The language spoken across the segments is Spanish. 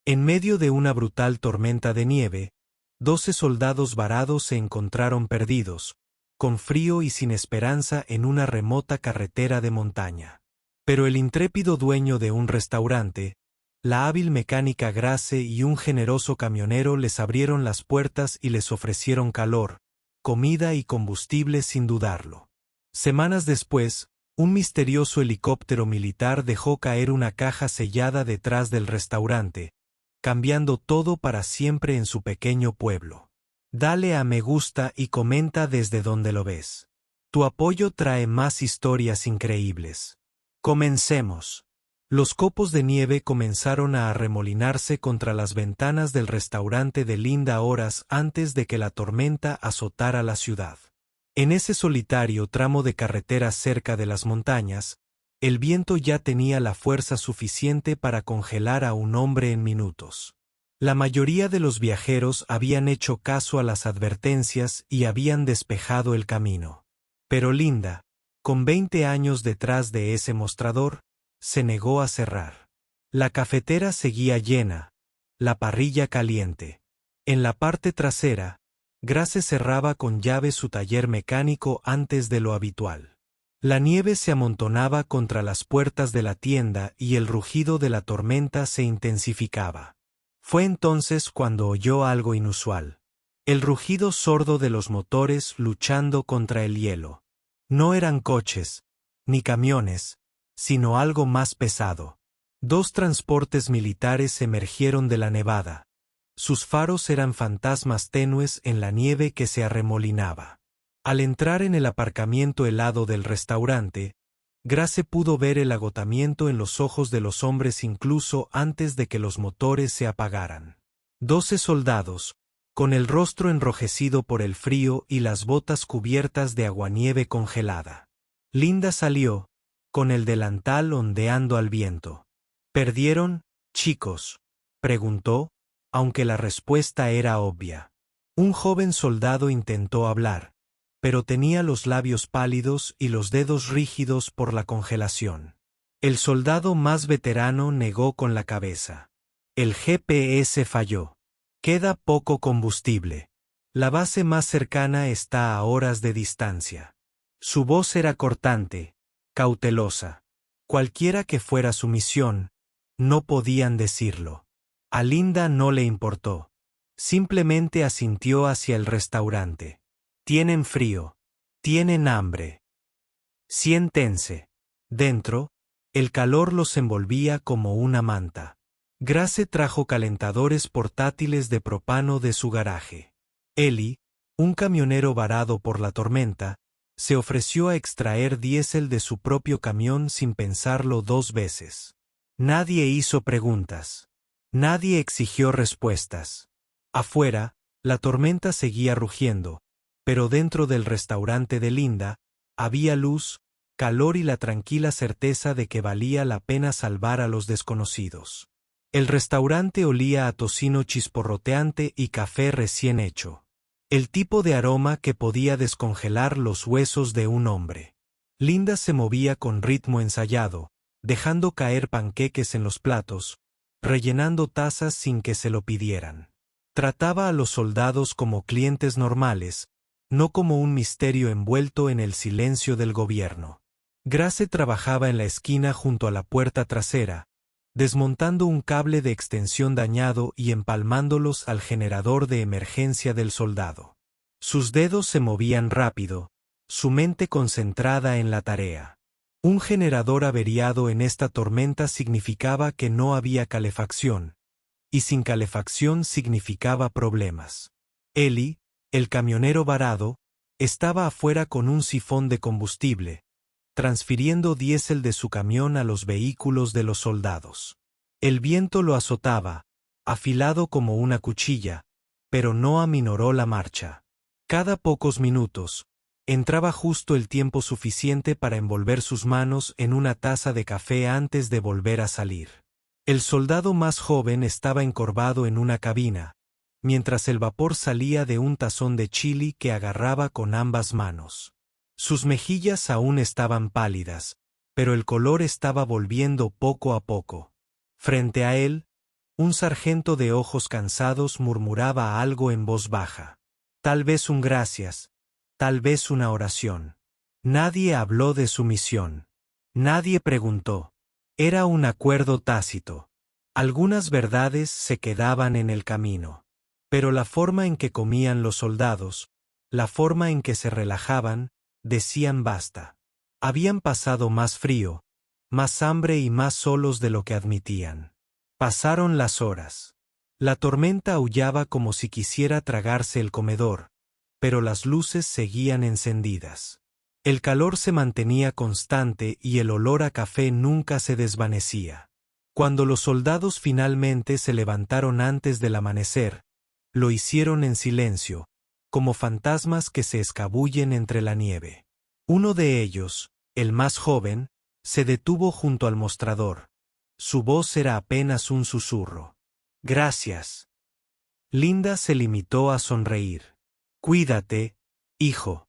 En medio de una brutal tormenta de nieve, 12 soldados varados se encontraron perdidos, con frío y sin esperanza en una remota carretera de montaña. Pero el intrépido dueño de un restaurante, la hábil mecánica Grace y un generoso camionero les abrieron las puertas y les ofrecieron calor, comida y combustible sin dudarlo. Semanas después, un misterioso helicóptero militar dejó caer una caja sellada detrás del restaurante, cambiando todo para siempre en su pequeño pueblo. Dale a me gusta y comenta desde donde lo ves. Tu apoyo trae más historias increíbles. Comencemos. Los copos de nieve comenzaron a arremolinarse contra las ventanas del restaurante de Linda horas antes de que la tormenta azotara la ciudad. En ese solitario tramo de carretera cerca de las montañas, el viento ya tenía la fuerza suficiente para congelar a un hombre en minutos. La mayoría de los viajeros habían hecho caso a las advertencias y habían despejado el camino. Pero Linda, con 20 años detrás de ese mostrador, se negó a cerrar. La cafetera seguía llena, la parrilla caliente. En la parte trasera, Grace cerraba con llave su taller mecánico antes de lo habitual. La nieve se amontonaba contra las puertas de la tienda y el rugido de la tormenta se intensificaba. Fue entonces cuando oyó algo inusual. El rugido sordo de los motores luchando contra el hielo. No eran coches, ni camiones, sino algo más pesado. 2 transportes militares emergieron de la nevada. Sus faros eran fantasmas tenues en la nieve que se arremolinaba. Al entrar en el aparcamiento helado del restaurante, Grace pudo ver el agotamiento en los ojos de los hombres incluso antes de que los motores se apagaran. 12 soldados, con el rostro enrojecido por el frío y las botas cubiertas de aguanieve congelada. Linda salió, con el delantal ondeando al viento. ¿Perdieron, chicos?, preguntó, aunque la respuesta era obvia. Un joven soldado intentó hablar, pero tenía los labios pálidos y los dedos rígidos por la congelación. El soldado más veterano negó con la cabeza. El GPS falló. Queda poco combustible. La base más cercana está a horas de distancia. Su voz era cortante, cautelosa. Cualquiera que fuera su misión, no podían decirlo. A Linda no le importó. Simplemente asintió hacia el restaurante. Tienen frío. Tienen hambre. Siéntense. Dentro, el calor los envolvía como una manta. Grace trajo calentadores portátiles de propano de su garaje. Eli, un camionero varado por la tormenta, se ofreció a extraer diésel de su propio camión sin pensarlo 2 veces. Nadie hizo preguntas. Nadie exigió respuestas. Afuera, la tormenta seguía rugiendo, pero dentro del restaurante de Linda, había luz, calor y la tranquila certeza de que valía la pena salvar a los desconocidos. El restaurante olía a tocino chisporroteante y café recién hecho. El tipo de aroma que podía descongelar los huesos de un hombre. Linda se movía con ritmo ensayado, dejando caer panqueques en los platos, rellenando tazas sin que se lo pidieran. Trataba a los soldados como clientes normales, no como un misterio envuelto en el silencio del gobierno. Grace trabajaba en la esquina junto a la puerta trasera, desmontando un cable de extensión dañado y empalmándolos al generador de emergencia del soldado. Sus dedos se movían rápido, su mente concentrada en la tarea. Un generador averiado en esta tormenta significaba que no había calefacción, y sin calefacción significaba problemas. Eli, el camionero varado, estaba afuera con un sifón de combustible, transfiriendo diésel de su camión a los vehículos de los soldados. El viento lo azotaba, afilado como una cuchilla, pero no aminoró la marcha. Cada pocos minutos, entraba justo el tiempo suficiente para envolver sus manos en una taza de café antes de volver a salir. El soldado más joven estaba encorvado en una cabina, mientras el vapor salía de un tazón de chili que agarraba con ambas manos. Sus mejillas aún estaban pálidas, pero el color estaba volviendo poco a poco. Frente a él, Un sargento de ojos cansados murmuraba algo en voz baja. Tal vez un gracias, tal vez una oración. Nadie habló de su misión. Nadie preguntó. Era un acuerdo tácito. Algunas verdades se quedaban en el camino. Pero la forma en que comían los soldados, la forma en que se relajaban, decían basta. Habían pasado más frío, más hambre y más solos de lo que admitían. Pasaron las horas. La tormenta aullaba como si quisiera tragarse el comedor, pero las luces seguían encendidas. El calor se mantenía constante y el olor a café nunca se desvanecía. Cuando los soldados finalmente se levantaron antes del amanecer, lo hicieron en silencio, como fantasmas que se escabullen entre la nieve. Uno de ellos, el más joven, se detuvo junto al mostrador. Su voz era apenas un susurro. Gracias. Linda se limitó a sonreír. Cuídate, hijo.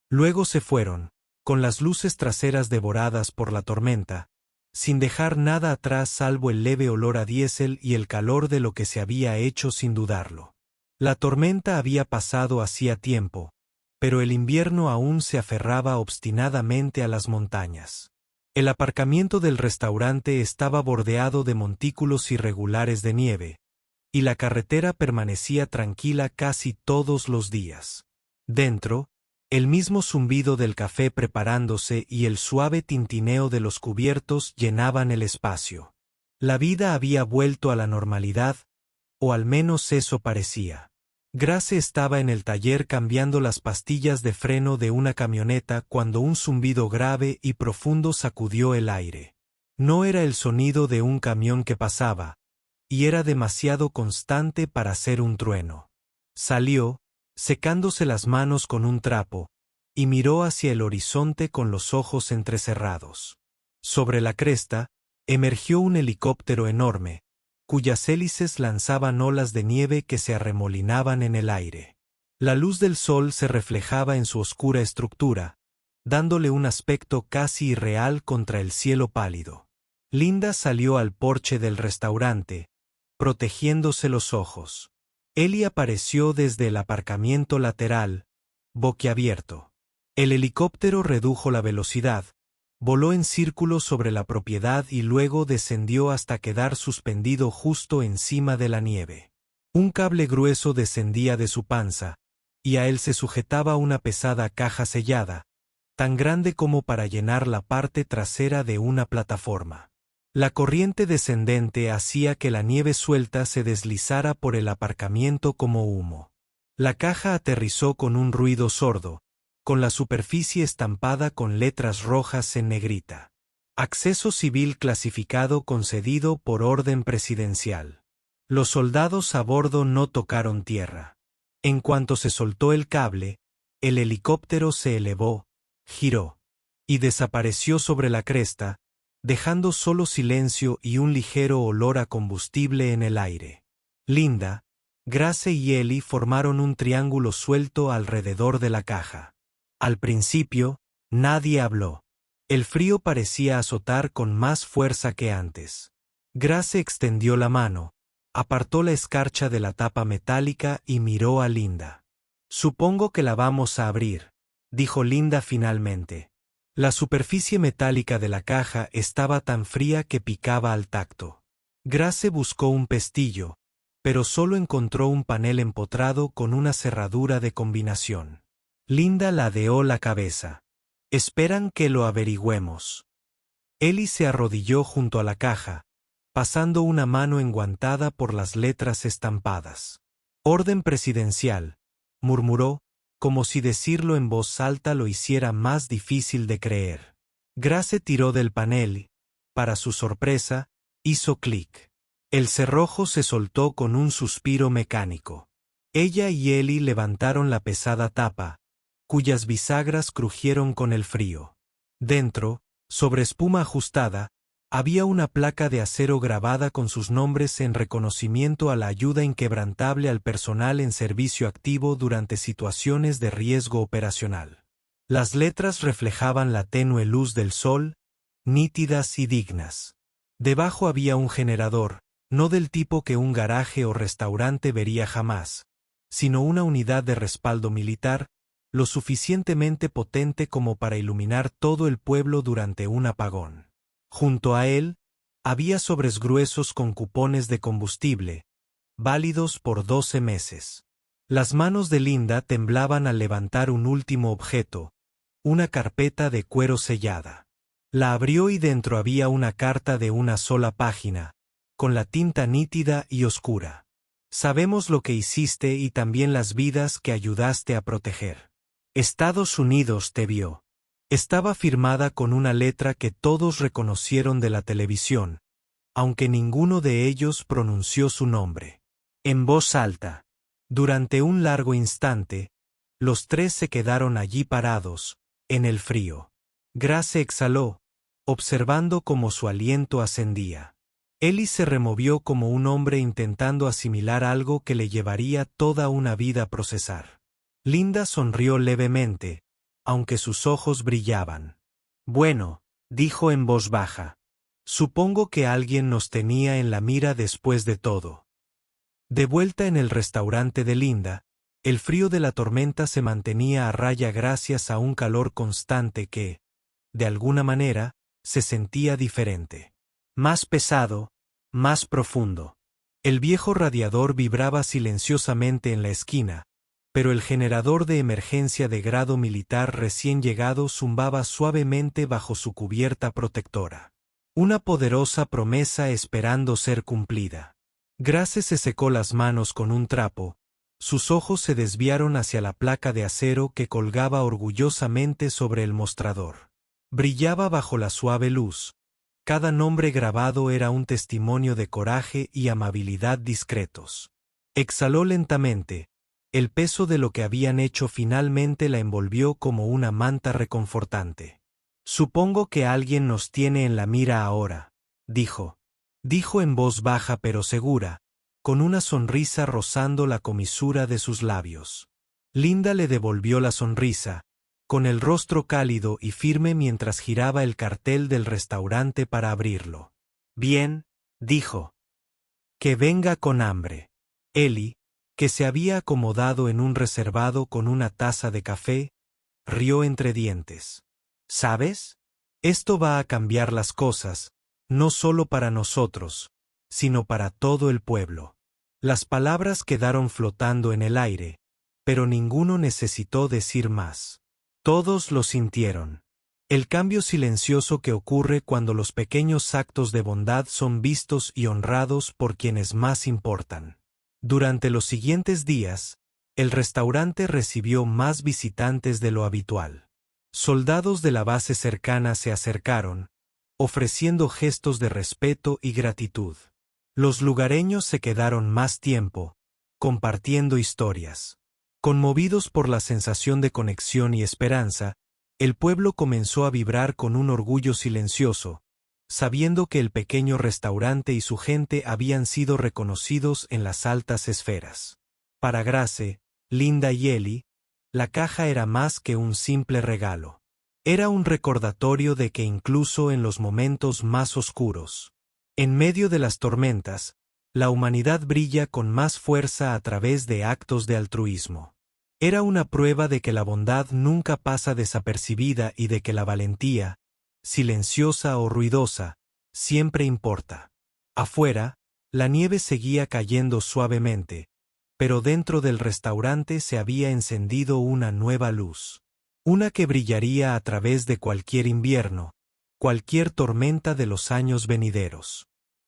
Luego se fueron, con las luces traseras devoradas por la tormenta, sin dejar nada atrás salvo el leve olor a diésel y el calor de lo que se había hecho sin dudarlo. La tormenta había pasado hacía tiempo, pero el invierno aún se aferraba obstinadamente a las montañas. El aparcamiento del restaurante estaba bordeado de montículos irregulares de nieve, y la carretera permanecía tranquila casi todos los días. Dentro, el mismo zumbido del café preparándose y el suave tintineo de los cubiertos llenaban el espacio. La vida había vuelto a la normalidad, o al menos eso parecía. Grace estaba en el taller cambiando las pastillas de freno de una camioneta cuando un zumbido grave y profundo sacudió el aire. No era el sonido de un camión que pasaba, y era demasiado constante para ser un trueno. Salió, secándose las manos con un trapo, y miró hacia el horizonte con los ojos entrecerrados. Sobre la cresta, emergió un helicóptero enorme, cuyas hélices lanzaban olas de nieve que se arremolinaban en el aire. La luz del sol se reflejaba en su oscura estructura, dándole un aspecto casi irreal contra el cielo pálido. Linda salió al porche del restaurante, protegiéndose los ojos. Ellie apareció desde el aparcamiento lateral, boquiabierto. El helicóptero redujo la velocidad, voló en círculo sobre la propiedad y luego descendió hasta quedar suspendido justo encima de la nieve. Un cable grueso descendía de su panza, y a él se sujetaba una pesada caja sellada, tan grande como para llenar la parte trasera de una plataforma. La corriente descendente hacía que la nieve suelta se deslizara por el aparcamiento como humo. La caja aterrizó con un ruido sordo, con la superficie estampada con letras rojas en negrita. Acceso civil clasificado concedido por orden presidencial. Los soldados a bordo no tocaron tierra. En cuanto se soltó el cable, el helicóptero se elevó, giró, y desapareció sobre la cresta, dejando solo silencio y un ligero olor a combustible en el aire. Linda, Grace y Ellie formaron un triángulo suelto alrededor de la caja. Al principio, nadie habló. El frío parecía azotar con más fuerza que antes. Grace extendió la mano, apartó la escarcha de la tapa metálica y miró a Linda. Supongo que la vamos a abrir, dijo Linda finalmente. La superficie metálica de la caja estaba tan fría que picaba al tacto. Grace buscó un pestillo, pero solo encontró un panel empotrado con una cerradura de combinación. Linda ladeó la cabeza. Esperan que lo averigüemos. Ellie se arrodilló junto a la caja, pasando una mano enguantada por las letras estampadas. Orden presidencial, murmuró, como si decirlo en voz alta lo hiciera más difícil de creer. Grace tiró del panel y, para su sorpresa, hizo clic. El cerrojo se soltó con un suspiro mecánico. Ella y Ellie levantaron la pesada tapa, cuyas bisagras crujieron con el frío. Dentro, sobre espuma ajustada, había una placa de acero grabada con sus nombres en reconocimiento a la ayuda inquebrantable al personal en servicio activo durante situaciones de riesgo operacional. Las letras reflejaban la tenue luz del sol, nítidas y dignas. Debajo había un generador, no del tipo que un garaje o restaurante vería jamás, sino una unidad de respaldo militar, lo suficientemente potente como para iluminar todo el pueblo durante un apagón. Junto a él, había sobres gruesos con cupones de combustible, válidos por 12 meses. Las manos de Linda temblaban al levantar un último objeto, una carpeta de cuero sellada. La abrió y dentro había una carta de una sola página, con la tinta nítida y oscura. Sabemos lo que hiciste y también las vidas que ayudaste a proteger. Estados Unidos te vio. Estaba firmada con una letra que todos reconocieron de la televisión, aunque ninguno de ellos pronunció su nombre. En voz alta. Durante un largo instante, los tres se quedaron allí parados, en el frío. Grace exhaló, observando cómo su aliento ascendía. Ellie se removió como un hombre intentando asimilar algo que le llevaría toda una vida a procesar. Linda sonrió levemente, aunque sus ojos brillaban. Bueno, dijo en voz baja. Supongo que alguien nos tenía en la mira después de todo. De vuelta en el restaurante de Linda, el frío de la tormenta se mantenía a raya gracias a un calor constante que, de alguna manera, se sentía diferente. Más pesado, más profundo. El viejo radiador vibraba silenciosamente en la esquina, pero el generador de emergencia de grado militar recién llegado zumbaba suavemente bajo su cubierta protectora. Una poderosa promesa esperando ser cumplida. Grace se secó las manos con un trapo, sus ojos se desviaron hacia la placa de acero que colgaba orgullosamente sobre el mostrador. Brillaba bajo la suave luz. Cada nombre grabado era un testimonio de coraje y amabilidad discretos. Exhaló lentamente. El peso de lo que habían hecho finalmente la envolvió como una manta reconfortante. Supongo que alguien nos tiene en la mira ahora, dijo. Dijo en voz baja pero segura, con una sonrisa rozando la comisura de sus labios. Linda le devolvió la sonrisa, con el rostro cálido y firme mientras giraba el cartel del restaurante para abrirlo. Bien, dijo. Que venga con hambre. Ellie, que se había acomodado en un reservado con una taza de café, rió entre dientes. ¿Sabes? Esto va a cambiar las cosas, no solo para nosotros, sino para todo el pueblo. Las palabras quedaron flotando en el aire, pero ninguno necesitó decir más. Todos lo sintieron. El cambio silencioso que ocurre cuando los pequeños actos de bondad son vistos y honrados por quienes más importan. Durante los siguientes días, el restaurante recibió más visitantes de lo habitual. Soldados de la base cercana se acercaron, ofreciendo gestos de respeto y gratitud. Los lugareños se quedaron más tiempo, compartiendo historias. Conmovidos por la sensación de conexión y esperanza, el pueblo comenzó a vibrar con un orgullo silencioso, sabiendo que el pequeño restaurante y su gente habían sido reconocidos en las altas esferas. Para Grace, Linda y Ellie, la caja era más que un simple regalo. Era un recordatorio de que incluso en los momentos más oscuros, en medio de las tormentas, la humanidad brilla con más fuerza a través de actos de altruismo. Era una prueba de que la bondad nunca pasa desapercibida y de que la valentía, silenciosa o ruidosa, siempre importa. Afuera, la nieve seguía cayendo suavemente, pero dentro del restaurante se había encendido una nueva luz. Una que brillaría a través de cualquier invierno, cualquier tormenta de los años venideros.